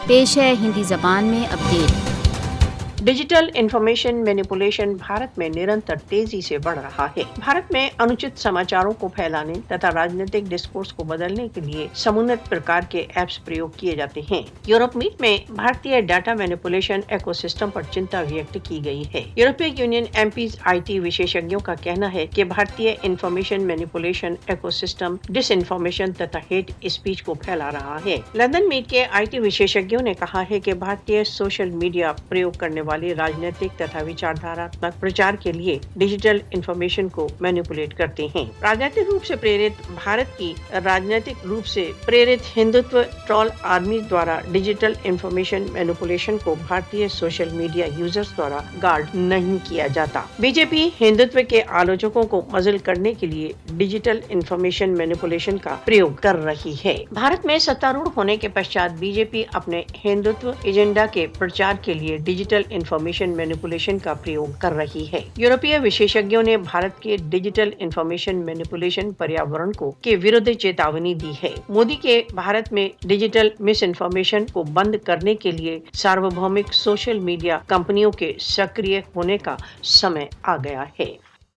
पेश है हिंदी जबान में update. Digital information manipulation Bharat में निरंतर तेजी से बढ़ रहा है। भारत में अनुचित समाचारों को फैलाने तथा राजनीतिक डिस्कोर्स को बदलने के लिए समुन्नत प्रकार के ऐप्स प्रयोग किए जाते हैं। यूरोप मीट में भारतीय डाटा मैनिपुलेशन इकोसिस्टम पर चिंता व्यक्त की गई है। यूरोपीय यूनियन एमपीज आईटी विशेषज्ञों का कहना है कि भारतीय इंफॉर्मेशन मैनिपुलेशन इकोसिस्टम डिसइंफॉर्मेशन तथा हेट स्पीच को फैला रहा है। लंदन मीट के आईटी विशेषज्ञों ने कहा है कि भारतीय सोशल मीडिया प्रयोग करने वाले राजनीतिक तथा विचारधारात्मक प्रचार के लिए डिजिटल इंफॉर्मेशन को मैनिपुलेट करते हैं। राजनीतिक रूप से प्रेरित भारत की राजनीतिक रूप से प्रेरित हिंदुत्व ट्रोल आर्मी द्वारा डिजिटल इंफॉर्मेशन मैनिपुलेशन को भारतीय सोशल मीडिया यूजर्स द्वारा गार्ड नहीं किया जाता। बीजेपी हिंदुत्व के आलोचकों को मजल करने के लिए डिजिटल इंफॉर्मेशन मैनिपुलेशन का प्रयोग कर रही है। भारत में सत्तारूढ़ होने के पश्चात बीजेपी अपने हिंदुत्व एजेंडा के प्रचार के लिए डिजिटल इंफॉर्मेशन मैनिपुलेशन का प्रयोग कर रही है। यूरोपीय विशेषज्ञों ने भारत के डिजिटल इंफॉर्मेशन मैनिपुलेशन पर्यावरण को के विरुद्ध चेतावनी दी है। मोदी के भारत में डिजिटल मिस इन्फॉर्मेशन को बंद करने के लिए सार्वभौमिक सोशल मीडिया कंपनियों के सक्रिय होने का समय आ गया है।